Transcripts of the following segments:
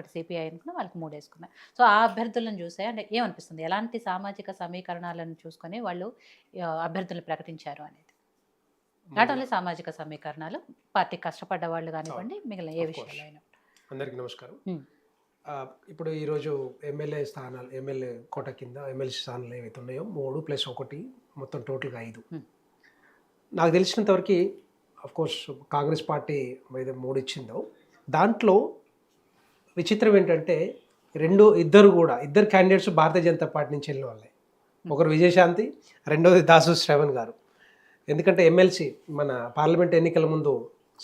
ఒకటి సిపిఐ అనుకున్నా, వాళ్ళకి 3 వేసుకున్నా. సో, ఆ అభ్యర్థులను చూసే అంటే ఏమనిపిస్తుంది? ఎలాంటి సామాజిక సమీకరణాలను చూసుకొని వాళ్ళు అభ్యర్థులను ప్రకటించారు అనేది? నాట్ ఓన్లీ సామాజిక సమీకరణాలు, పార్టీ కష్టపడ్డ వాళ్ళు గానివ్వండి, మిగిలిన ఏ విషయాల్లో అయినా. అందరికీ నమస్కారం. హ్మ్. ఇప్పుడు ఈరోజు ఎమ్మెల్యే కోట కింద ఎమ్మెల్సీ స్థానాలు ఏవైతే ఉన్నాయో 3 + 1 మొత్తం టోటల్గా 5. నాకు తెలిసినంతవరకు కోర్స్ కాంగ్రెస్ పార్టీ మీద 3 ఇచ్చిందో దాంట్లో విచిత్రం ఏంటంటే ఇద్దరు క్యాండిడేట్స్ భారతీయ జనతా పార్టీ నుంచి వెళ్ళిన వాళ్ళే. ఒకరు విజయశాంతి, రెండోది దాసు శ్రవణ్ గారు. ఎందుకంటే ఎమ్మెల్సీ మన పార్లమెంట్ ఎన్నికల ముందు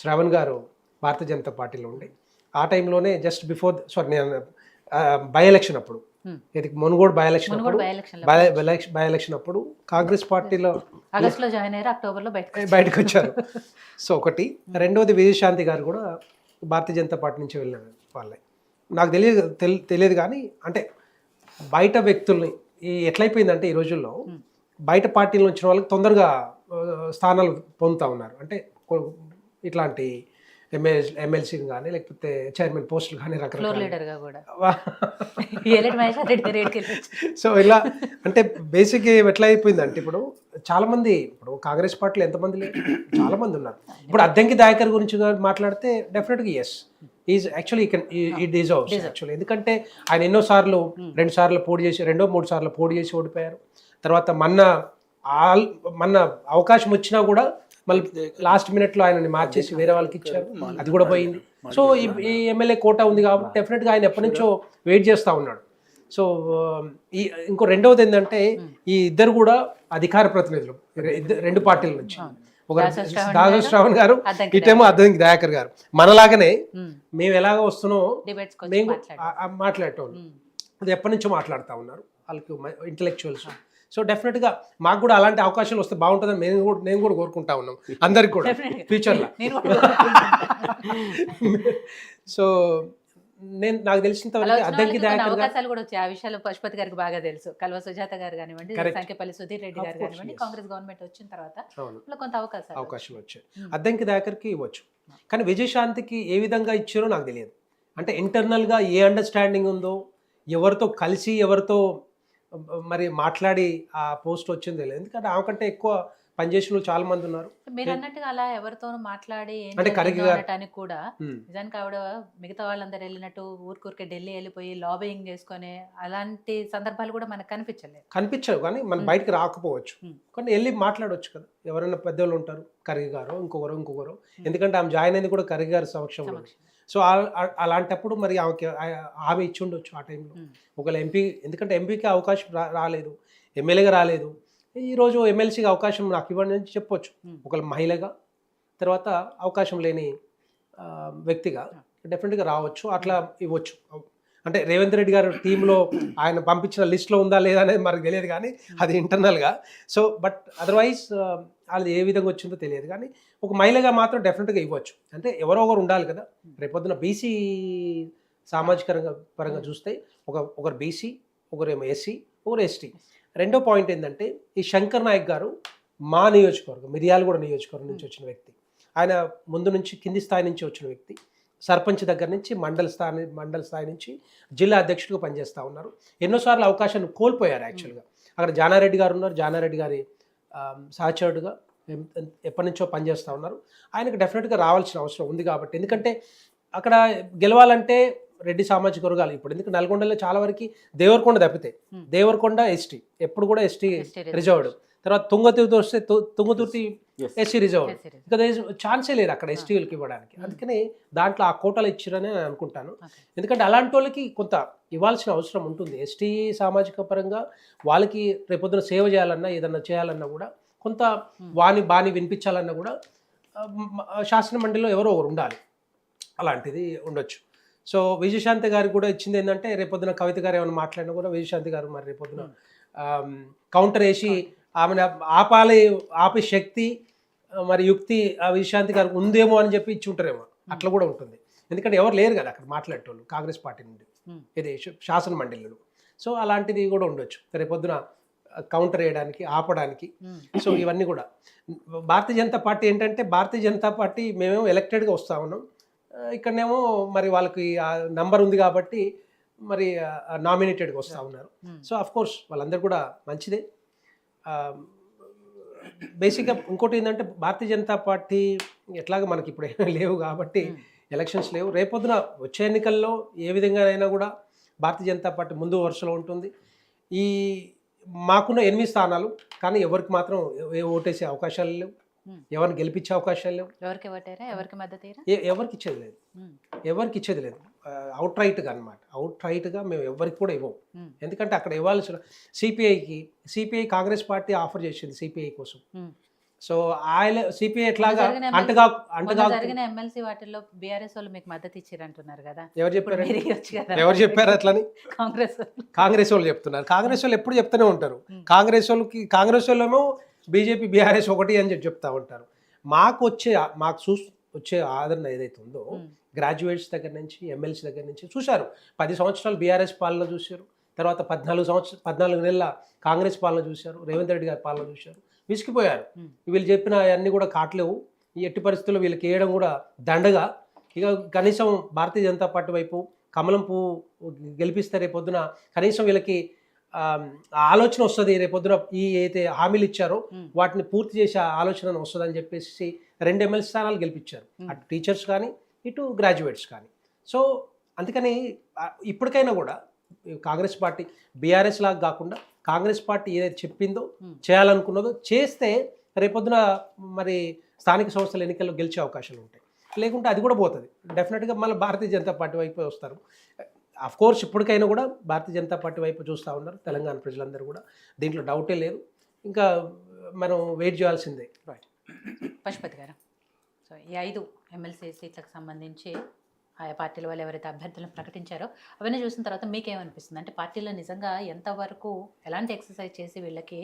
శ్రవణ్ గారు భారతీయ జనతా పార్టీలో ఉండి ఆ టైంలోనే జస్ట్ బిఫోర్ నేను బై ఎలక్షన్ అప్పుడు మునుగోడు బై ఎలక్షన్ అప్పుడు కాంగ్రెస్ పార్టీలో ఆగస్టులో జాయిన్ అయ్యారు, అక్టోబర్లో బయటకు వచ్చారు. సో ఒకటి. రెండోది విజయశాంతి గారు కూడా భారతీయ జనతా పార్టీ నుంచి వెళ్ళిన వాళ్ళే. నాకు తెలియదు కానీ అంటే బయట వ్యక్తుల్ని ఎట్లయిపోయిందంటే ఈ రోజుల్లో బయట పార్టీల వచ్చిన వాళ్ళకి తొందరగా స్థానాలు పొందుతూ ఉన్నారు. అంటే ఇట్లాంటి ఎమ్మెల్సీని కానీ లేకపోతే చైర్మన్ పోస్టులు కానీ సో ఇలా అంటే బేసిక్ ఎట్లా అయిపోయిందంటే ఇప్పుడు చాలామంది కాంగ్రెస్ పార్టీలో ఎంతమంది లేరు, చాలామంది ఉన్నారు. ఇప్పుడు అద్దంకి దయాకర్ గురించి మాట్లాడితే డెఫినెట్గా ఎస్ ఈజ్ యాక్చువల్లీ ఈ డిజర్వ్స్ యాక్చువల్లీ. ఎందుకంటే ఆయన ఎన్నో సార్లు 2 సార్లు పోటీ చేసి 3 సార్లు పోటీ చేసి ఓడిపోయారు. తర్వాత మొన్న అవకాశం వచ్చినా కూడా మళ్ళీ లాస్ట్ మినిట్లో ఆయనని మార్చేసి వేరే వాళ్ళకి ఇచ్చారు, అది కూడా పోయింది. సో ఈ ఎమ్మెల్యే కోటా ఉంది కాబట్టి డెఫినెట్గా ఆయన ఎప్పటి నుంచో వెయిట్ చేస్తూ ఉన్నాడు. సో ఇంకో రెండవది ఏంటంటే ఈ ఇద్దరు కూడా అధికార ప్రతినిధులు 2 పార్టీల నుంచి. ఒకరు దాసు శ్రావణ్ గారు, ఇటేమో అద్దంకి దయాకర్ గారు. మనలాగానే మేము ఎలాగ వస్తున్నామో మేము మాట్లాడేటోళ్ళు అది ఎప్పటి నుంచో మాట్లాడుతూ ఉన్నారు వాళ్ళకి ఇంటలెక్చువల్స్. సో డెఫినెట్గా మాకు కూడా అలాంటి అవకాశాలు వస్తే బాగుంటుందని నేను కూడా కోరుకుంటా ఉన్నాం అందరికి కూడా ఫ్యూచర్లో. సో నాకు తెలిసినంత అద్దంకి అవకాశాలు కూడా వచ్చాయి. ఆ విషయాలు పశుపతి గారికి బాగా తెలుసు. కల్వ సుజాత గారు కానివ్వండి, సంఖ్యపల్లి సుధీర్ రెడ్డి గారు కానివ్వండి, కాంగ్రెస్ గవర్నమెంట్ వచ్చిన తర్వాత కొంత అవకాశాలు వచ్చాయి. అద్దంకి దయాకర్కి ఇవ్వచ్చు, కానీ విజయశాంతికి ఏ విధంగా ఇచ్చారో నాకు తెలియదు. అంటే ఇంటర్నల్గా ఏ అండర్స్టాండింగ్ ఉందో, ఎవరితో కలిసి ఎవరితో మరి మాట్లాడి ఆ పోస్ట్ వచ్చింది తెలియదు. ఎందుకంటే ఆమె కంటే ఎక్కువ పనిచేసిన చాలా మంది ఉన్నారు. మీరు అన్నట్టుగా అలా ఎవరితో మాట్లాడి కూడా నిజానికి ఆవిడ మిగతా వాళ్ళందరూ వెళ్ళినట్టు ఊరికే ఢిల్లీ వెళ్ళిపోయి లాబింగ్ చేసుకుని అలాంటి సందర్భాలు కూడా మనకు కనిపించవు. కానీ మనం బయటకు రాకపోవచ్చు, కానీ వెళ్ళి మాట్లాడవచ్చు కదా. ఎవరైనా పెద్దవాళ్ళు ఉంటారు, ఖర్గే గారు ఇంకొకరు. ఎందుకంటే ఆమె జాయిన్ అయింది కూడా ఖర్గే గారి సమక్షంలో. సో అలాంటప్పుడు మరి ఆమె ఇచ్చి ఉండొచ్చు ఆ టైంలో. ఒకవేళ ఎందుకంటే ఎంపీకి అవకాశం రాలేదు, ఎమ్మెల్యేగా రాలేదు. ఈరోజు ఎమ్మెల్సీగా అవకాశం నాకు ఇవ్వండి అని చెప్పొచ్చు. ఒకవేళ మహిళగా, తర్వాత అవకాశం లేని వ్యక్తిగా డెఫినెట్గా రావచ్చు, అట్లా ఇవ్వచ్చు. అంటే రేవంత్ రెడ్డి గారు టీంలో ఆయన పంపించిన లిస్ట్లో ఉందా లేదా అనేది మనకు తెలియదు, కానీ అది ఇంటర్నల్గా. సో బట్ అదర్వైజ్ అది ఏ విధంగా వచ్చిందో తెలియదు, కానీ ఒక మహిళగా మాత్రం డెఫినెట్గా ఇవ్వచ్చు. అంటే ఎవరో ఒకరు ఉండాలి కదా. రేపొద్దున బీసీ సామాజిక పరంగా చూస్తే ఒకరు బీసీ, ఒకరేమో ఎస్సీ, ఒకరు ఎస్టీ. రెండో పాయింట్ ఏంటంటే ఈ శంకర్ నాయక్ గారు మా నియోజకవర్గం మిర్యాలగూడ నియోజకవర్గం నుంచి వచ్చిన వ్యక్తి. ఆయన ముందు నుంచి కింది స్థాయి నుంచి వచ్చిన వ్యక్తి. సర్పంచ్ దగ్గర నుంచి మండల స్థాయి నుంచి జిల్లా అధ్యక్షుడిగా పనిచేస్తూ ఉన్నారు. ఎన్నోసార్లు అవకాశాన్ని కోల్పోయారు యాక్చువల్గా. అక్కడ జానారెడ్డి గారు ఉన్నారు, జానారెడ్డి గారి సహచరుడుగా ఎప్పటి నుంచో పనిచేస్తూ ఉన్నారు. ఆయనకు డెఫినెట్గా రావాల్సిన అవసరం ఉంది కాబట్టి. ఎందుకంటే అక్కడ గెలవాలంటే రెడ్డి సామాజిక వర్గాలు ఇప్పుడు ఎందుకు నల్గొండలో చాలా వరకు దేవరకొండ తప్పితే, దేవరకొండ ఎస్టీ ఎప్పుడు కూడా ఎస్టీ రిజర్వ్డ్. తర్వాత తుంగతుర్తి వస్తే తుంగతుర్తి ఎస్సీ రిజర్వ్డ్. ఇంకా ఛాన్సే లేదు అక్కడ ఎస్టీలకు ఇవ్వడానికి. అందుకని దాంట్లో ఆ కోటలు ఇచ్చారని నేను అనుకుంటాను. ఎందుకంటే అలాంటి వాళ్ళకి కొంత ఇవ్వాల్సిన అవసరం ఉంటుంది. ఎస్టీ సామాజిక పరంగా వాళ్ళకి రేపొద్దున సేవ చేయాలన్నా ఏదన్నా చేయాలన్నా కూడా కొంత బాని వినిపించాలన్నా కూడా శాసన మండలిలో ఎవరో ఒకరు ఉండాలి, అలాంటిది ఉండొచ్చు. సో విజయశాంతి గారికి కూడా ఇచ్చింది ఏంటంటే రేపొద్దున కవిత గారు ఏమైనా మాట్లాడినా కూడా విజయశాంతి గారు మరి రేపొద్దున కౌంటర్ వేసి ఆమెను ఆపే శక్తి మరి యుక్తి ఆ విజయశాంతి గారికి ఉందేమో అని చెప్పి ఇచ్చి ఉంటారేమో. అట్లా కూడా ఉంటుంది. ఎందుకంటే ఎవరు లేరు కదా అక్కడ మాట్లాడేటోళ్ళు కాంగ్రెస్ పార్టీ నుండి ఇది శాసన మండలిలో. సో అలాంటిది కూడా ఉండొచ్చు రేపొద్దున కౌంటర్ వేయడానికి, ఆపడానికి. సో ఇవన్నీ కూడా భారతీయ జనతా పార్టీ ఏంటంటే భారతీయ జనతా పార్టీ మేమేమో ఎలక్టెడ్గా వస్తూ ఉన్నాం, ఇక్కడనేమో మరి వాళ్ళకి ఆ నంబర్ ఉంది కాబట్టి మరి నామినేటెడ్గా వస్తూ ఉన్నారు. సో అఫ్ కోర్స్ వాళ్ళందరూ కూడా మంచిదే. బేసిక్గా ఇంకోటి ఏంటంటే భారతీయ జనతా పార్టీ ఎట్లాగా మనకి ఇప్పుడు ఏమీ లేవు కాబట్టి ఎలక్షన్స్ లేవు. రేపొద్దున వచ్చే ఎన్నికల్లో ఏ విధంగానైనా కూడా భారతీయ జనతా పార్టీ ముందు వరుసలో ఉంటుంది. ఈ మాకున్న 8 స్థానాలు కానీ ఎవరికి మాత్రం ఓటేసే అవకాశాలు లేవు, ఎవరిని గెలిపించే అవకాశాలు లేవు, ఎవరికి ఓటారా, ఎవరికి మద్దతు ఎవరికి ఇచ్చేది లేదు, ఎవరికి ఇచ్చేది లేదు. అవుట్ రైట్గా అనమాట, అవుట్ రైట్గా మేము ఎవరికి కూడా ఇవ్వం. ఎందుకంటే అక్కడ ఇవ్వాల్సిన సిపిఐ కాంగ్రెస్ పార్టీ ఆఫర్ చేసింది సిపిఐ కోసం. సో ఆయన సిపిఐ ఎట్లాగా అంటగా జరిగిన ఎమ్మెల్సీ వాటిల్లో బీఆర్ఎస్ వాళ్ళు మీకు మద్దతు ఇచ్చారంటున్నారు కదా, ఎవరు చెప్పారు, మీరు ఇవ్వచ్చు కదా. ఎవరు చెప్పారు అట్లని? కాంగ్రెస్ వాళ్ళు చెప్తున్నారు. కాంగ్రెస్ వాళ్ళు ఎప్పుడు చెప్తూనే ఉంటారు. కాంగ్రెస్ వాళ్ళేమో బీజేపీ బీఆర్ఎస్ ఒకటి అని చెప్తా ఉంటారు. మాకు వచ్చే ఆదరణ ఏదైతే ఉందో గ్రాడ్యుయేట్స్ దగ్గర నుంచి ఎమ్మెల్సీ దగ్గర నుంచి చూశారు. 10 సంవత్సరాలు బీఆర్ఎస్ పాలన చూశారు, తర్వాత 14 నెలల కాంగ్రెస్ పాలన చూశారు, రేవంత్ రెడ్డి గారి పాలన చూశారు, విసిగిపోయారు. వీళ్ళు చెప్పిన అన్నీ కూడా కాట్లేవు, ఈ ఎట్టి పరిస్థితుల్లో వీళ్ళకి వేయడం కూడా దండగా. ఇక కనీసం భారతీయ జనతా పార్టీ వైపు కమలం పువ్వు గెలిపిస్తే రేపొద్దున కనీసం వీళ్ళకి ఆలోచన వస్తుంది, రేపొద్దున ఈ అయితే హామీలు ఇచ్చారో వాటిని పూర్తి చేసే ఆలోచన వస్తుంది అని చెప్పేసి 2 ఎమ్మెల్సీ స్థానాలు గెలిపించారు, అటు టీచర్స్ కానీ ఇటు గ్రాడ్యుయేట్స్ కానీ. సో అందుకని ఇప్పటికైనా కూడా కాంగ్రెస్ పార్టీ బీఆర్ఎస్ లాగా కాకుండా కాంగ్రెస్ పార్టీ ఏదైతే చెప్పిందో చేయాలనుకున్నదో చేస్తే రేపొద్దున మరి స్థానిక సంస్థల ఎన్నికల్లో గెలిచే అవకాశాలు ఉంటాయి. లేకుంటే అది కూడా పోతుంది. డెఫినెట్గా మళ్ళీ భారతీయ జనతా పార్టీ వైపు వస్తారు. అఫ్ కోర్స్ ఇప్పటికైనా కూడా భారతీయ జనతా పార్టీ వైపు చూస్తూ ఉన్నారు తెలంగాణ ప్రజలందరూ కూడా, దీంట్లో డౌటే లేదు. ఇంకా మనం వెయిట్ చేయాల్సిందే. రైట్. పశుపతి గారు, సో ఈ 5 ఎమ్మెల్సీ సీట్లకు సంబంధించి ఆయా పార్టీల వాళ్ళు ఎవరైతే అభ్యర్థులను ప్రకటించారో అవన్నీ చూసిన తర్వాత మీకేమనిపిస్తుంది? అంటే పార్టీలో నిజంగా ఎంతవరకు ఎలాంటి ఎక్సర్సైజ్ చేసి వీళ్ళకి